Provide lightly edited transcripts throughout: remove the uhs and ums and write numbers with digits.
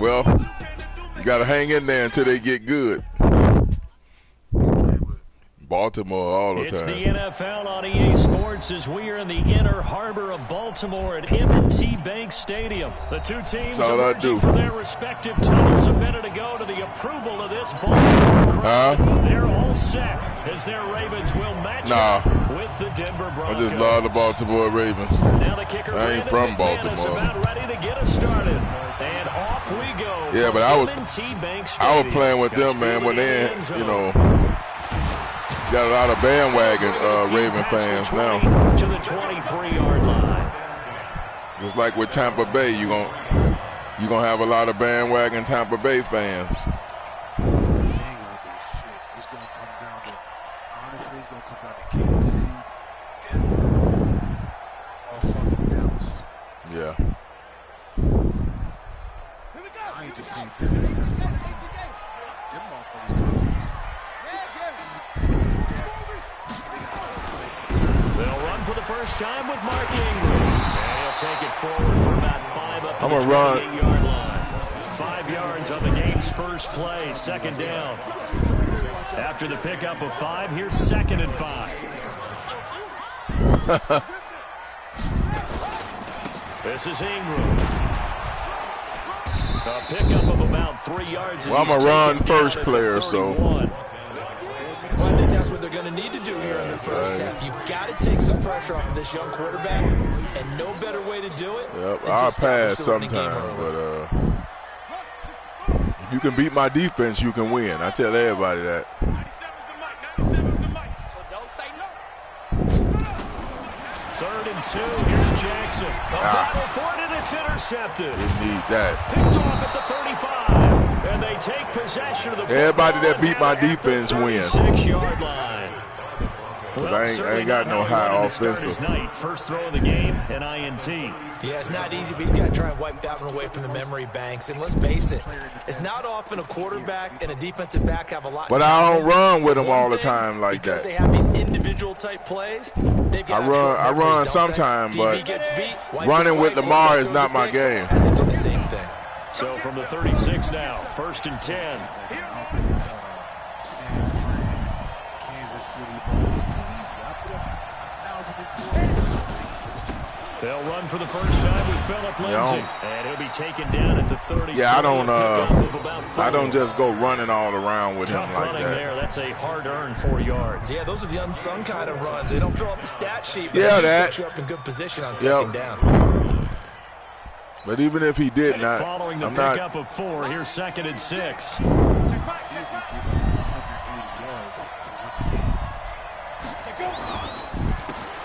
Well, you got to hang in there until they get good. Baltimore all the time. It's the NFL on EA Sports as we are in the inner harbor of Baltimore at M&T Bank Stadium. The two teams emerging from their respective tunnels a minute ago to the approval of this Baltimore crowd. They're all set as their Ravens will match up with the Denver Broncos. I just love the Baltimore Ravens. Now the kicker, I ain't from Baltimore. is about ready to get us started. And off we go. Yeah, but I was playing with them, man, when they, got a lot of bandwagon Raven fans now. To the 23-yard line. Just like with Tampa Bay, you're gonna have a lot of bandwagon Tampa Bay fans. Yeah. For the first time with Mark Ingram. And he'll take it forward for about 5 up to the 28-yard line. 5 yards on the game's first play, second down. After the pickup of 5, here's 2nd and 5. This is Ingram. A pickup of about 3 yards. Well, I'm a run first player, so. Well, I think that's what they're going to need to do here in the first half. You've got to take some pressure off of this young quarterback, and no better way to do it. Yep, I'll pass sometimes, but if you can beat my defense, you can win. I tell everybody that. 3rd and 2. Here's Jackson. A battle for it, and it's intercepted. They need that. Picked off at the 35. And they take possession of the everybody that beat my defense wins. 6-yard line. Well, I ain't got no high offensive. First throw of the game, an INT. Yeah, it's not easy, but he's got to try and wipe that one away from the memory banks. And let's face it, it's not often a quarterback and a defensive back have a lot. But I don't run with them all the time like because that. They have these individual type plays. I run sometime, but running with Lamar is not my game. Has to do the same thing. So from the 36 now, 1st and 10. They'll run for the first time with Phillip Lindsay, and he'll be taken down at the 30. Yeah, I don't just go running all around with him like that. There, that's a hard-earned 4 yards. Yeah, those are the unsung kind of runs. They don't fill up the stat sheet, but they set you up in good position on 2nd down. But even if he did not, following the pickup of 4, here's 2nd and 6.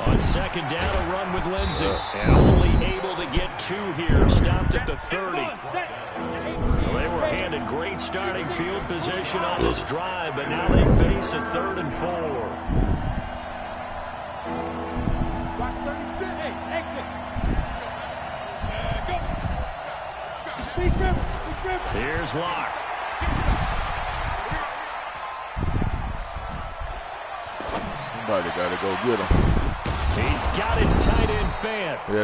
On 2nd down, a run with Lindsay. And only able to get 2 here. Stopped at the 30. Well, they were handed great starting field position on this drive, but now they face a 3rd and 4. Here's Locke. Somebody got to go get him. He's got his tight end fan. Yeah,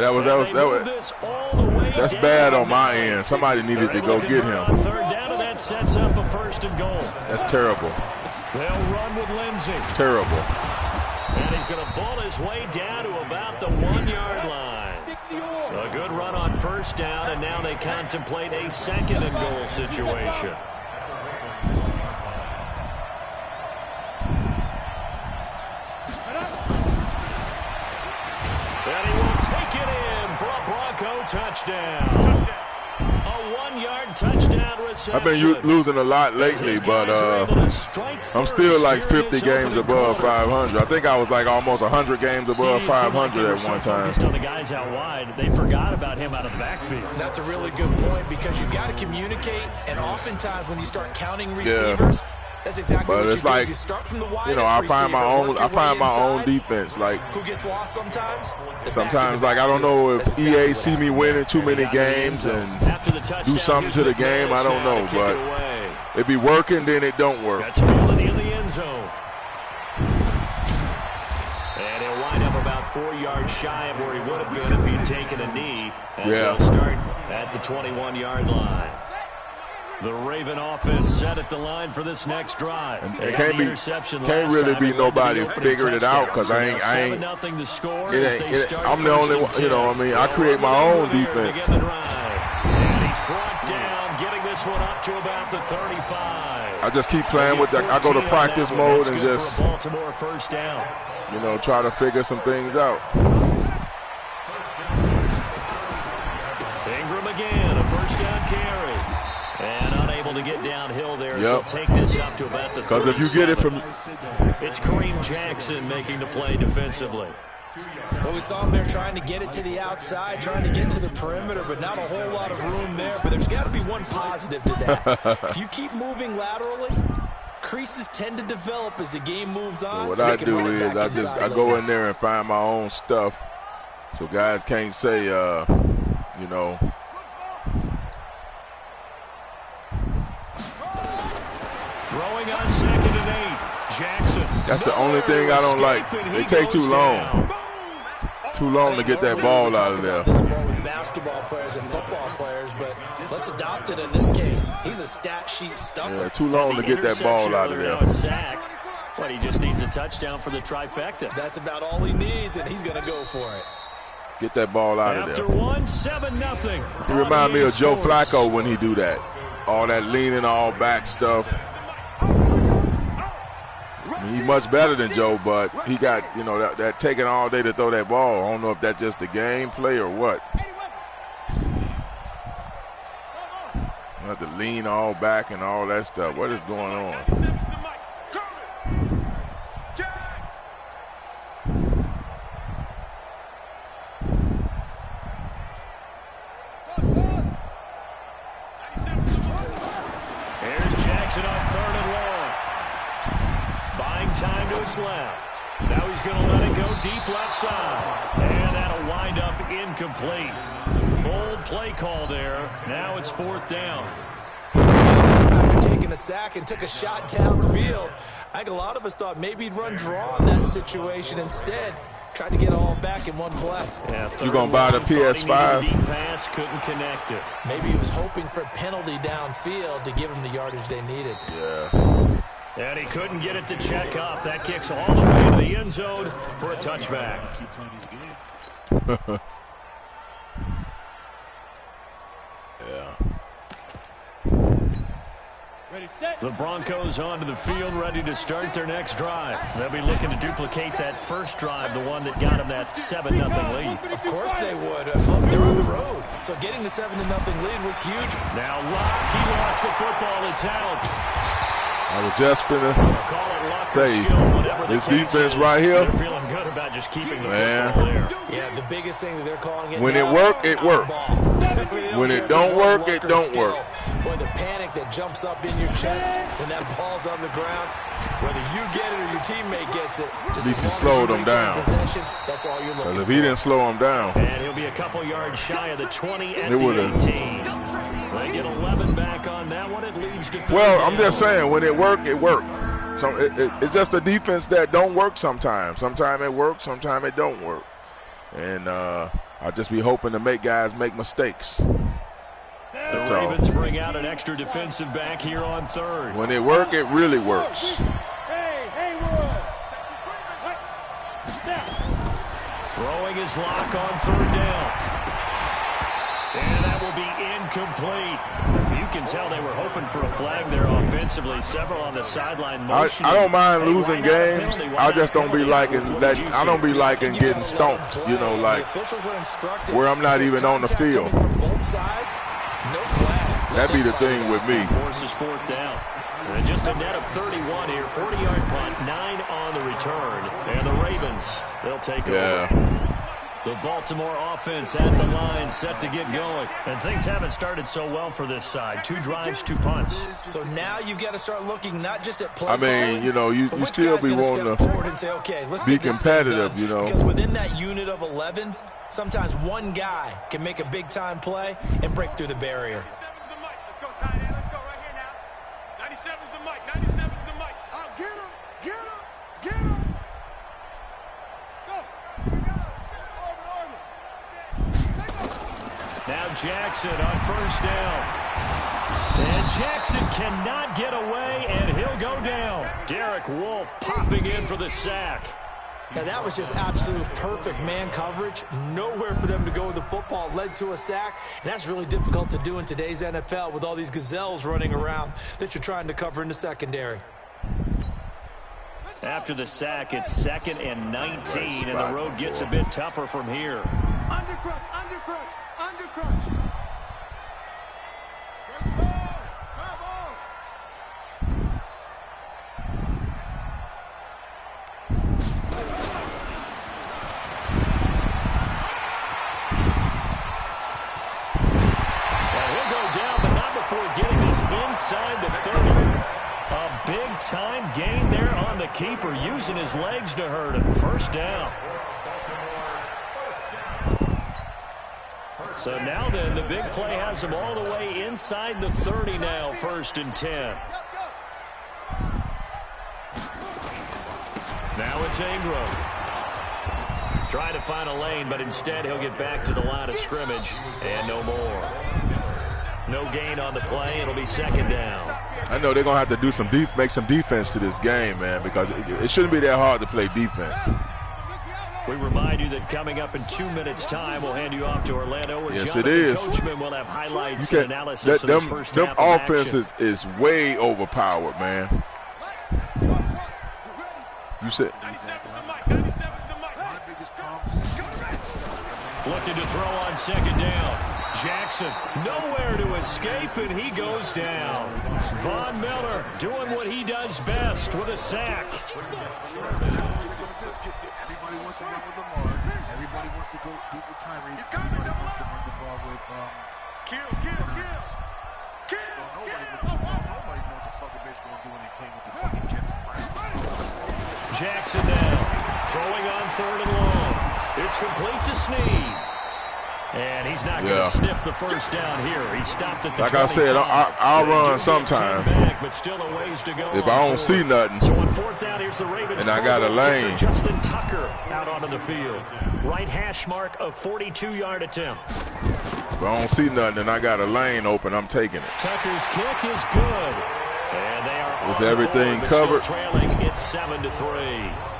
that's bad on my end. Somebody needed to go get him. 3rd down, and that sets up a 1st and goal. That's terrible. They'll run with Lindsay. Terrible. And he's going to ball his way down to about the 1-yard line. A good run on 1st down, and now they contemplate a 2nd and goal situation. And he will take it in for a Bronco touchdown. A 1-yard touchdown reception. I've been losing a lot lately, but I'm still like 50 games above 500. I think I was like almost 100 games above 500 at one time. On the guys out wide, they forgot about him out of the backfield. That's a really good point because you've got to communicate, and oftentimes when you start counting receivers, that's exactly what you do. You start from the widest I find my own defense. Like who gets lost sometimes? Sometimes, like I don't know if EA see me winning too many games and do something to the game. I don't know, but it be working, then it don't work. That's fielded in the end zone. And he'll wind up about 4 yards shy of where he would have been if he'd taken a knee. And he'll start at the 21-yard line. The Raven offense set at the line for this next drive. And it can't really be nobody figuring it out because I'm the only one, you know, I mean, I create my own defense. And he's brought down, getting this one up to about the 35. I just keep playing with that. I go to practice mode and just, Baltimore first down. you know, try to figure some things out. Ingram again, a first down carry. And unable to get downhill there, so take this up to about the 37. Because if you get it from... It's Kareem Jackson making the play defensively. Well, we saw him there trying to get it to the outside, trying to get to the perimeter, but not a whole lot of room there. But there's got to be one positive to that. If you keep moving laterally, creases tend to develop as the game moves on. So what I do is I go in there and find my own stuff so guys can't say, you know... Throwing on 2nd and 8. Jackson. That's the only thing I don't like. They take too long. Too long to get that ball out of there. This more with basketball players and football players, but let's adopt it in this case. He's a stat sheet stuffer. Yeah, too long to get that ball out of there. A sack, but he just needs a touchdown for the trifecta. That's about all he needs, and he's going to go for it. Get that ball out of there. After 7-0. He remind me of Joe Flacco when he do that. All that leaning, all back stuff. He's much better than Joe, but he got, you know, that taking all day to throw that ball. I don't know if that's just the game play or what. You have to lean all back and all that stuff. What is going on? Here's Jackson on 3rd and long. Buying time to his left. Now he's going to let it go deep left side. And that'll wind up incomplete. Bold play call there. Now it's 4th down. After taking a sack and took a shot downfield, I think a lot of us thought maybe he'd run draw in that situation instead. Tried to get it all back in one play. Yeah, you going to buy the PS5? Deep pass, couldn't connect it. Maybe he was hoping for a penalty downfield to give him the yardage they needed. Yeah. And he couldn't get it to check up. That kicks all the way to the end zone for a touchback. Yeah. The Broncos onto the field, ready to start their next drive. They'll be looking to duplicate that first drive, the one that got them that 7-0 lead. Of course they would. Look, they're on the road. So getting the 7-0 lead was huge. Now Locke, he lost the football. It's held. I was just finna say, this defense right here, they're feeling good about just keeping the football there. Yeah, the biggest thing that they're calling it when it work, it work. When it don't work, it don't work. Boy, the panic that jumps up in your chest when that ball's on the ground, whether you get it or your teammate gets it, just at least he slowed him down. That's all you're looking for. If he didn't slow him down, and he'll be a couple yards shy of the 20 at the 18. They get 11 back on that one. It leads to 3 well, down. I'm just saying, when it work, it work. So it's just a defense that don't work sometimes. Sometimes it works, sometimes it don't work. And I'll just be hoping to make guys make mistakes. The Ravens bring out an extra defensive back here on 3rd. When it work, it really works. Throwing his lock on 3rd down. And that will be incomplete. You can tell they were hoping for a flag there offensively. Several on the sideline motion. I don't mind losing games. I just don't be liking that. I don't be liking getting stomped. You know, like where I'm not even on the field. That'd be the thing with me. Forces 4th down. And just a net of 31 here. 40-yard punt, 9 on the return. And the Ravens, they'll take over. The Baltimore offense at the line, set to get going. And things haven't started so well for this side. 2 drives, 2 punts. So now you've got to start looking not just at play. I mean, you know, you still be wanting to say, okay, let's be competitive, you know. Because within that unit of 11, sometimes one guy can make a big-time play and break through the barrier. Let's go, tight end. Let's go right here now. 97's the mic. 97's the mic. Oh, get him. Get him. Get him. Go. Now Jackson on 1st down. And And Jackson cannot get away, and he'll go down. Derek Wolfe popping in for the sack. Now, that was just absolute perfect man coverage. Nowhere for them to go with the football. Led to a sack. And that's really difficult to do in today's NFL with all these gazelles running around that you're trying to cover in the secondary. After the sack, it's 2nd and 19, and the road gets a bit tougher from here. Undercrush, undercrush, undercrush. Getting this inside the 30. A big-time gain there on the keeper, using his legs to hurt him. First down. So now then, the big play has him all the way inside the 30 now, 1st and 10. Now it's Ingram. Trying to find a lane, but instead he'll get back to the line of scrimmage, and no more. No gain on the play. It'll be 2nd down. I know they're going to have to do make some defense to this game, man, because it shouldn't be that hard to play defense. We remind you that coming up in 2 minutes' time, we'll hand you off to Orlando, where yes, Jonathan it is. Coachman will have highlights and analysis of this first them half of offenses is way overpowered, man. You said. Looking to throw on 2nd down. Jackson nowhere to escape, and he goes down. Von Miller doing what he does best with a sack. Everybody wants to run with Lamar. Everybody wants to go deep with Tyree. Everybody wants to run the ball with Kill. Nobody knows what the fucking bitch going to do when they play with the fucking Jets around. Jackson now throwing on 3rd and long. It's complete to Snead. And he's not going to sniff the first down here. He stopped at the 25. Like I said, I'll run sometime. Back, but still a ways to go if I don't see nothing. So on 4th down, here's the Ravens. And I got a lane. Justin Tucker out onto the field. Right hash mark of 42-yard attempt. If I don't see nothing and I got a lane open, I'm taking it. Tucker's kick is good. And they are with everything covered. Trailing, it's 7-3.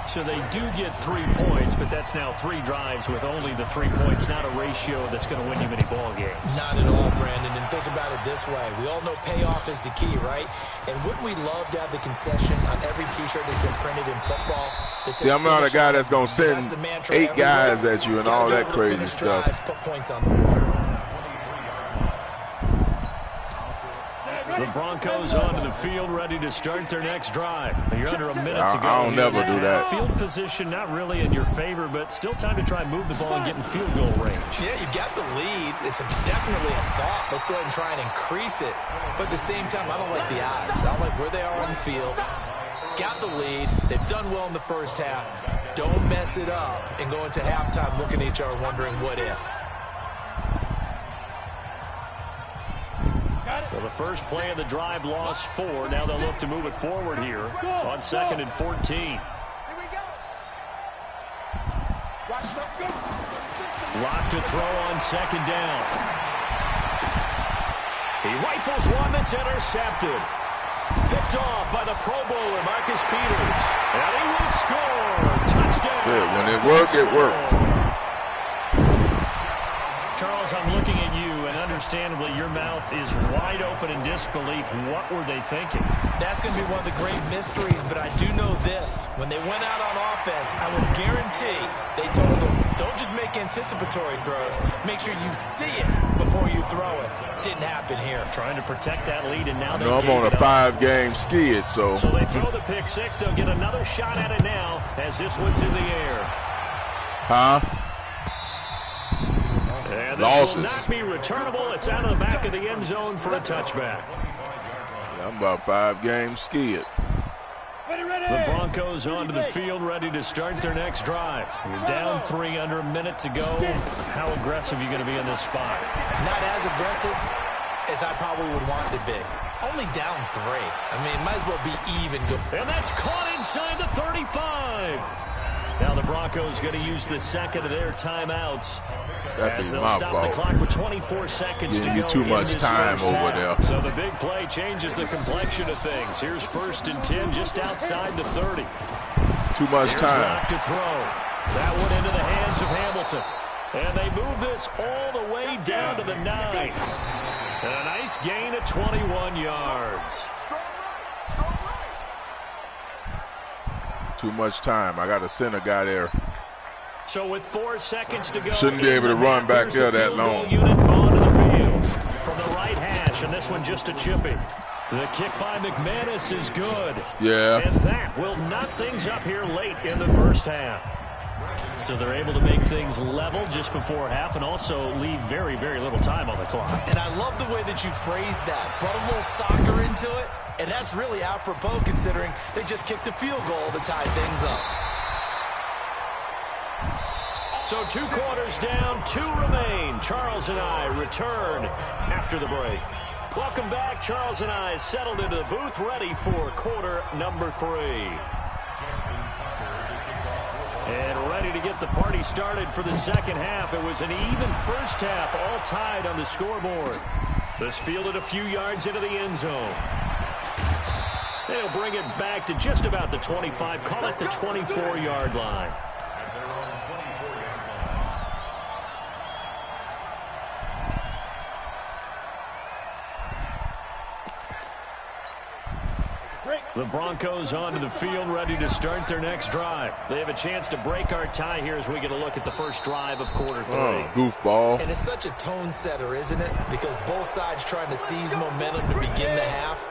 So they do get 3 points, but that's now 3 drives with only the 3 points, not a ratio that's going to win you many ball games. Not at all, Brandon, and think about it this way. We all know payoff is the key, right? And wouldn't we love to have the concession on every T-shirt that's been printed in football? See, I'm not a guy that's going to send 8 guys at you and all that crazy stuff. Put points on the board. The Broncos onto the field, ready to start their next drive. You're under a minute to go. I don't never do that. Field position not really in your favor, but still time to try and move the ball and get in field goal range. Yeah, you got the lead. It's definitely a thought. Let's go ahead and try and increase it. But at the same time, I don't like the odds. I don't like where they are on the field. Got the lead. They've done well in the first half. Don't mess it up and go into halftime looking at each other wondering what if. So the first play of the drive lost 4. Now they'll look to move it forward here on 2nd and 14. Lock to throw on 2nd down. He rifles one that's intercepted. Picked off by the Pro Bowler, Marcus Peters. And he will score. Touchdown. That's it. When it works, it works. Charles, I'm looking at you, and understandably, your mouth is wide open in disbelief. What were they thinking? That's going to be one of the great mysteries, but I do know this. When they went out on offense, I will guarantee they told them, don't just make anticipatory throws. Make sure you see it before you throw it. Didn't happen here. Trying to protect that lead, and now they I'm on a 5-game skid, so they throw the pick 6. They'll get another shot at it now as this one's in the air. And this will not be returnable. It's out of the back of the end zone for a touchback. Yeah, I'm about 5-game skid. The Broncos onto the field, ready to start their next drive. You're down 3, under a minute to go. How aggressive are you going to be in this spot? Not as aggressive as I probably would want to be. Only down 3. I mean, might as well be even. And that's caught inside the 35. Now the Broncos going to use the second of their timeouts. That's they'll my stop fault. the clock with 24 seconds to go. Too much time over there. So the big play changes the complexion of things. Here's 1st and 10 just outside the 30. Too much time. Lock to throw. That one into the hands of Hamilton. And they move this all the way down to the 9. And a nice gain of 21 yards. Too much time. I got to send a guy there. So with 4 seconds to go, shouldn't be able to run back there that long. Unit onto the field from the right hash, and this one just a chippy. The kick by McManus is good. Yeah. And that will knock things up here late in the first half. So they're able to make things level just before half and also leave very, very little time on the clock. And I love the way that you phrased that. Put a little soccer into it, and that's really apropos considering they just kicked a field goal to tie things up. So 2 quarters down, 2 remain. Charles and I return after the break. Welcome back. Charles and I settled into the booth, ready for quarter number 3. And ready to get the party started for the second half. It was an even first half, all tied on the scoreboard. This fielded a few yards into the end zone. They'll bring it back to just about the 25, call it the 24-yard line. The Broncos onto the field, ready to start their next drive. They have a chance to break our tie here as we get a look at the first drive of quarter 3. Oh, goofball. And it's such a tone setter, isn't it? Because both sides trying to seize momentum to begin the half.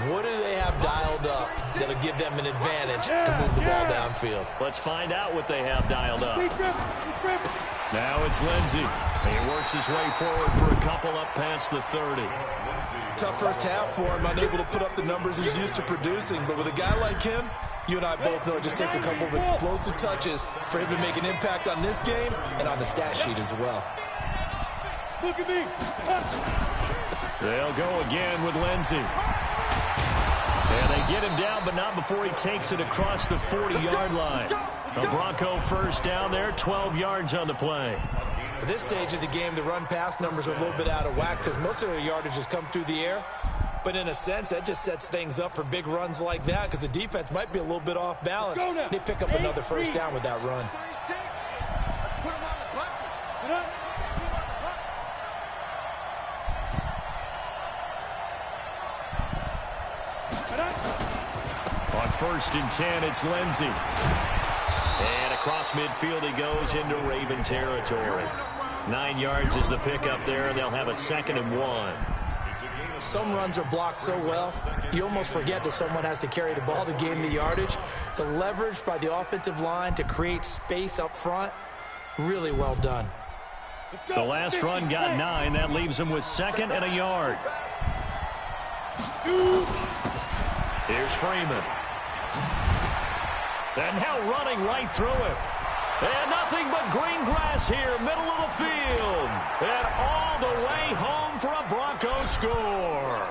What do they have dialed up that'll give them an advantage to move the ball downfield? Let's find out what they have dialed up. Now it's Lindsey. He works his way forward for a couple up past the 30. Tough first half for him, unable to put up the numbers he's used to producing. But with a guy like him, you and I both know it just takes a couple of explosive touches for him to make an impact on this game and on the stat sheet as well. Look at me. They'll go again with Lindsey. And they get him down, but not before he takes it across the 40-yard line. A Bronco first down there, 12 yards on the play. At this stage of the game, the run-pass numbers are a little bit out of whack because most of their yardage has come through the air. But in a sense, that just sets things up for big runs like that because the defense might be a little bit off balance. They pick up another first down with that run. Let's put them on the buses. On 1st and 10, it's Lindsey. And across midfield he goes into Raven territory. 9 yards is the pickup there, and they'll have a 2nd and 1. Some runs are blocked so well, you almost forget that someone has to carry the ball to gain the yardage. The leverage by the offensive line to create space up front, really well done. The last run got 9. That leaves him with 2nd and a yard. Here's Freeman. And now running right through it. And nothing but green grass here, middle of the field. And all the way home for a Bronco score.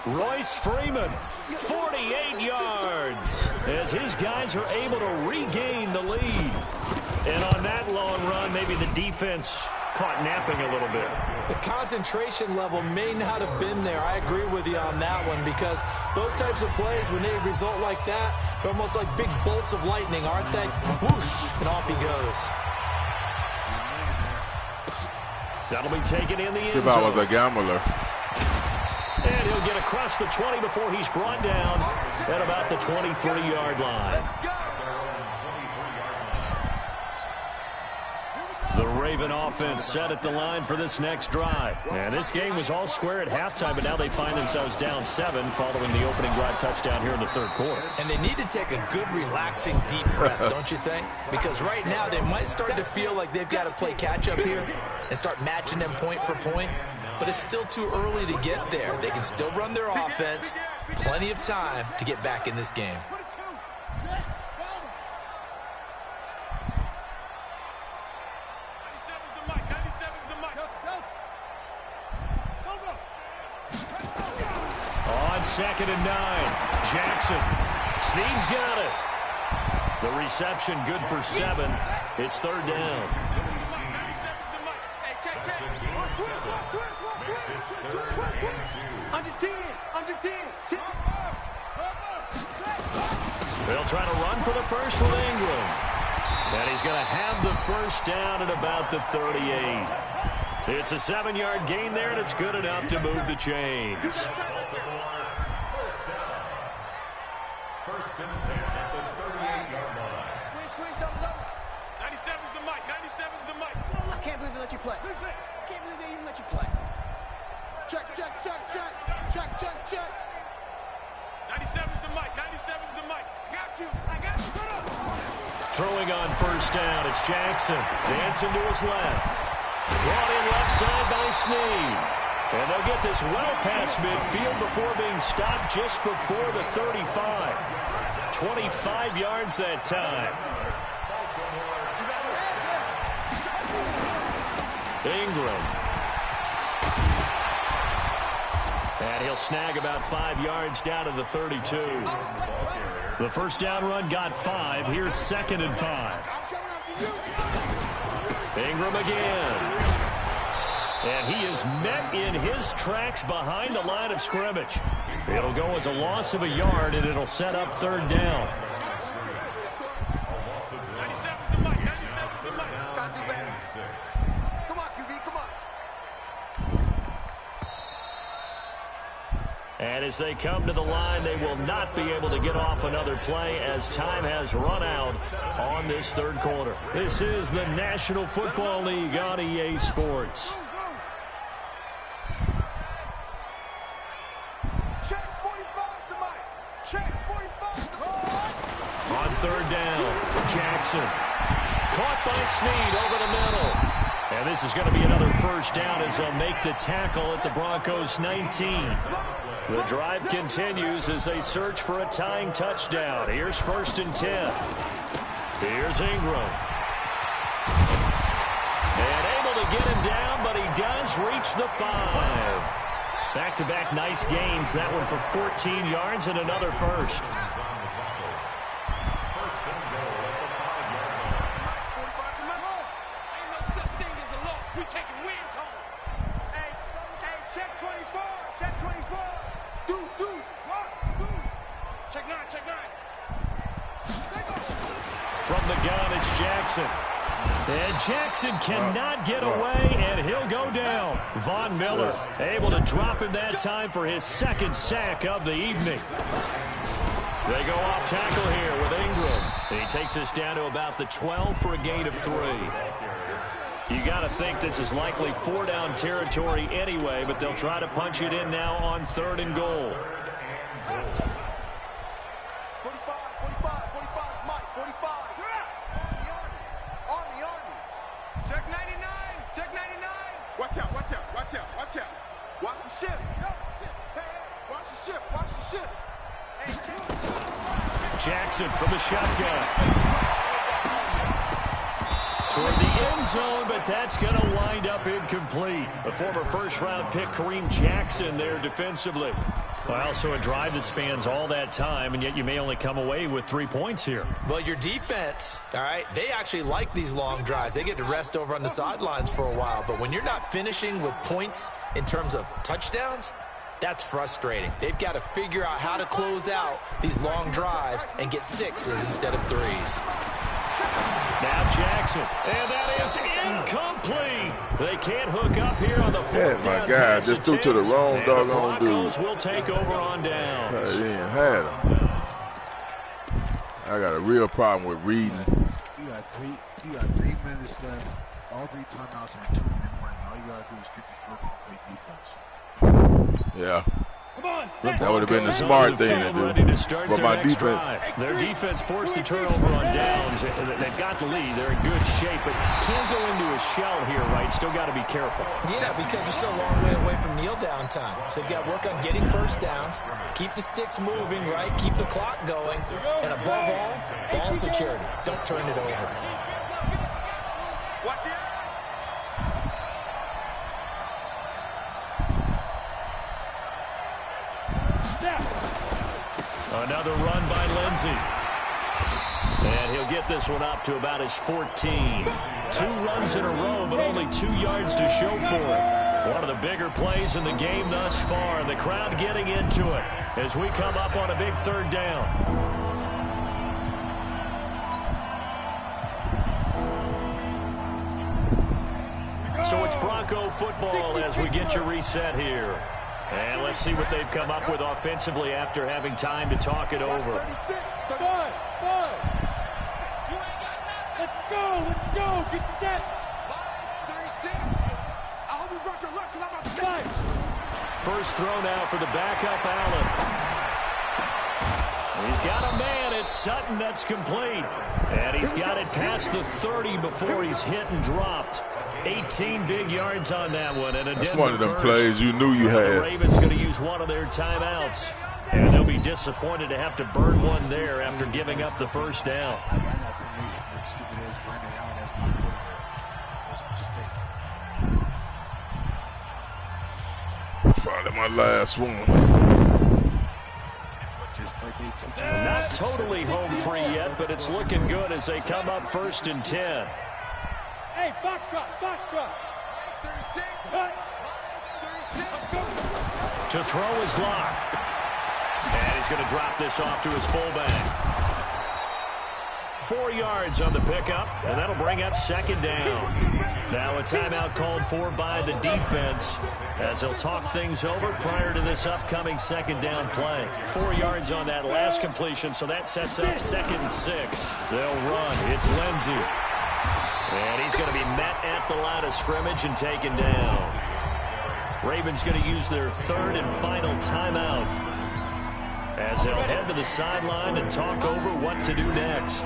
Royce Freeman, 48 yards, as his guys are able to regain the lead. And on that long run, maybe the defense caught napping a little bit. The concentration level may not have been there. I agree with you on that one because those types of plays, when they result like that, they're almost like big bolts of lightning, aren't they? Whoosh, and off he goes. That'll be taken in the end zone. If I was a gambler. And he'll get across the 20 before he's brought down at about the 23-yard line. The Raven offense set at the line for this next drive. And this game was all square at halftime, but now they find themselves down 7 following the opening drive touchdown here in the 3rd quarter. And they need to take a good, relaxing, deep breath, don't you think? Because right now they might start to feel like they've got to play catch-up here and start matching them point for point. But it's still too early to get there. They can still run their offense. Plenty of time to get back in this game. On 2nd and 9, Jackson. Snead's got it. The reception good for 7. It's third down. Under 10. They'll try to run for the first with Ingram. And he's going to have the first down at about the 38. It's a 7-yard gain there, and it's good enough to move the chains. First and 10 at the 38-yard line. Squeeze, double. 97's the mic. 97's the mic. I can't believe they let you play. I can't believe they even let you play. Check. 97's the mic. 97's the mic. I got you. Put up. Throwing on first down, it's Jackson. Dancing to his left. Brought in left side by Snead. And they'll get this well past midfield before being stopped just before the 35. 25 yards that time. Ingram. And he'll snag about 5 yards down to the 32. The first down run got 5. Here's 2nd and 5. Ingram again. And he is met in his tracks behind the line of scrimmage. It'll go as a loss of a yard, and it'll set up third down. 97's the mic. 97's the mic. Can't do better. Come on, QB, come on. And as they come to the line, they will not be able to get off another play as time has run out on this third quarter. This is the National Football League on EA Sports. Check 45 the mic. Check 45. On third down, Jackson. Caught by Snead over the middle. And this is going to be another first down as they'll make the tackle at the Broncos' 19. The drive continues as they search for a tying touchdown. Here's 1st and 10. Here's Ingram. And able to get him down, but he does reach the 5. Back-to-back nice gains. That one for 14 yards and another first. From the gun, it's Jackson. And Jackson cannot get away, and he'll go down. Von Miller able to drop him that time for his 2nd sack of the evening. They go off tackle here with Ingram. And he takes us down to about the 12 for a gain of 3. You got to think this is likely 4-down territory anyway, but they'll try to punch it in now on 3rd and goal. 45, Mike, 45. Army. Check 99. Check 99. Watch out. Watch the ship. Watch the ship. Jackson from the shotgun. Toward the end zone, but that's going to wind up incomplete. The former first-round pick, Kareem Jackson, there defensively. Well, so a drive that spans all that time, and yet you may only come away with 3 points here. Well, your defense, all right, they actually like these long drives. They get to rest over on the sidelines for a while. But when you're not finishing with points in terms of touchdowns, that's frustrating. They've got to figure out how to close out these long drives and get 6s instead of 3s. Now Jackson, and that is incomplete. They can't hook up here on the fourth down. My God, just threw to the wrong doggone dude. The Broncos will take over on downs. Had him. I got a real problem with reading. You got 3 minutes left. All 3 timeouts in 2 in the morning. All you gotta do is get the football and play defense. Yeah. Come on, That would have been the smart thing to do. But my defense. Their defense forced the turnover on downs. They've got the lead. They're in good shape, but can't go into a shell here, right? Still got to be careful. Yeah, because they're still a long way away from kneel down time. So they've got to work on getting first downs, keep the sticks moving, right? Keep the clock going. And above all, ball security. Don't turn it over. Watch it. Another run by Lindsey. And he'll get this one up to about his 14. 2 runs in a row, but only 2 yards to show for it. One of the bigger plays in the game thus far, and the crowd getting into it as we come up on a big 3rd down. So it's Bronco football as we get you reset here. And let's see what they've come up with offensively after having time to talk it over. Let's go, get set. 36. I hope you brought your left because I'm about to take it. First throw now for the backup Allen. He's got a man. It's Sutton that's complete. And he's got it past the 30 before he's hit and dropped. 18 big yards on that one. And that's one of them plays you knew you had. The Ravens going to use one of their timeouts. And they'll be disappointed to have to burn one there after giving up the first down. Probably my last one. Not totally home free yet, but it's looking good as they come up 1st and 10. Hey, box drop. 36. To throw his lock. And he's going to drop this off to his fullback. 4 yards on the pickup, and that'll bring up 2nd down. Now a timeout called for by the defense as they'll talk things over prior to this upcoming 2nd down play. 4 yards on that last completion, so that sets up 2nd and 6. They'll run. It's Lindsey. And he's going to be met at the line of scrimmage and taken down. Ravens going to use their 3rd and final timeout as they'll head to the sideline and talk over what to do next.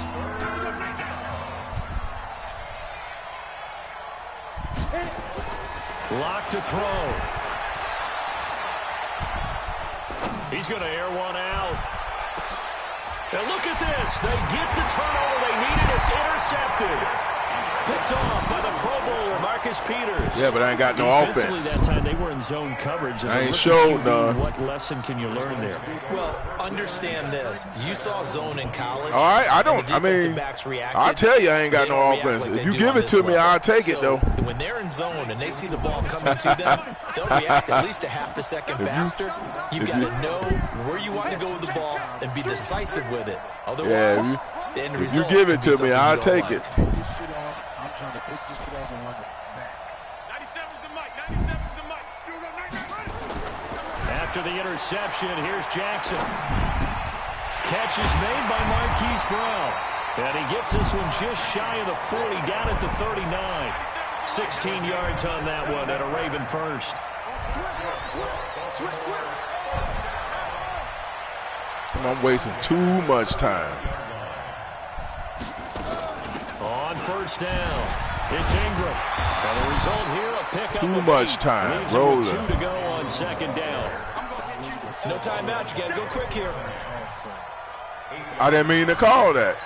Lock to throw. He's going to air one out. And look at this. They get the turnover they needed. It's intercepted. Picked off by the Pro Bowler, Marcus Peters. Yeah, but I ain't got no offense. That time they were in zone coverage. I ain't showed none. What lesson can you learn there? Well, understand this. You saw zone in college. All right, I mean, I'll tell you I ain't got no offense. If you give it to me, I'll take it, though. When they're in zone and they see the ball coming to them, they'll react at least a half a second faster. You've got to know where you want to go with the ball and be decisive with it. Otherwise, if you give it to me, I'll take it. Trying to pick this shit off and run it back. 97's the mic. 97's the mic. You go 99. After the interception, here's Jackson. Catch is made by Marquise Brown. And he gets this one just shy of the 40, down at the 39. 16 yards on that one at a Raven first. I'm wasting too much time. On 1st down, it's Ingram. And the result here, a pickup. Too much time. Rolling. 2 to go on 2nd down. No timeout. You got to go quick here. I didn't mean to call that.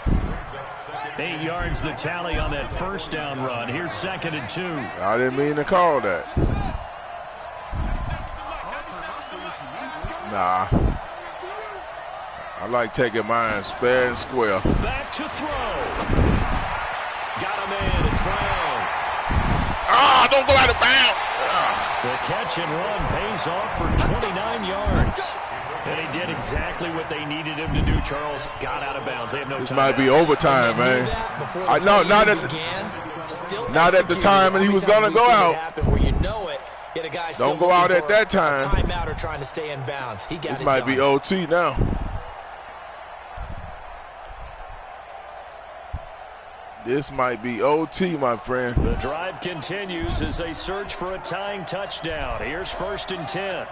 8 yards the tally on that 1st down run. Here's 2nd and 2. I didn't mean to call that. Nah. I like taking mine fair and square. Back to throw. Got a man. It's Brown. Ah, don't go out of bounds. The catch and run pays off for 29 yards. And he did exactly what they needed him to do, Charles. Got out of bounds. They have no time. This might be overtime, man. Not at the time and he was going to go out. Don't go out at that time. Timeout or trying to stay in bounds. He got this it might done. be OT now. This might be OT, my friend. The drive continues as they search for a tying touchdown. Here's 1st and 10.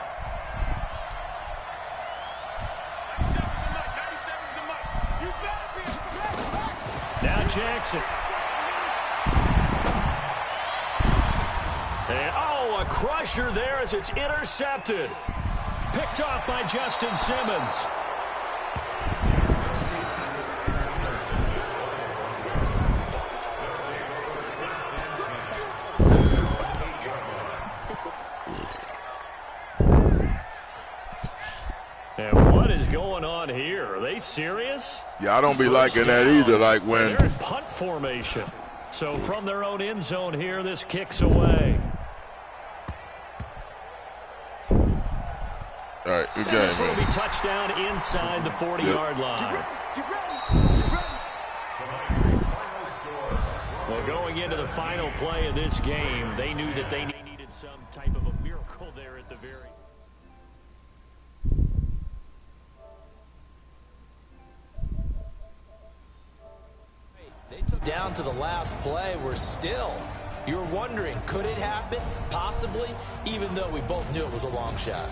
Now Jackson. And, a crusher there as it's intercepted. Picked off by Justin Simmons. And what is going on here? Are they serious? Yeah, I don't be liking that either. Like when they're in punt formation. So from their own end zone here, this kicks away. All right, good game, This will man. be touchdown inside the 40-yard line. Well, going into the final play of this game, they knew that they needed some type of a miracle there at the very. They took down to the last play. We're still. You're wondering, could it happen? Possibly, even though we both knew it was a long shot.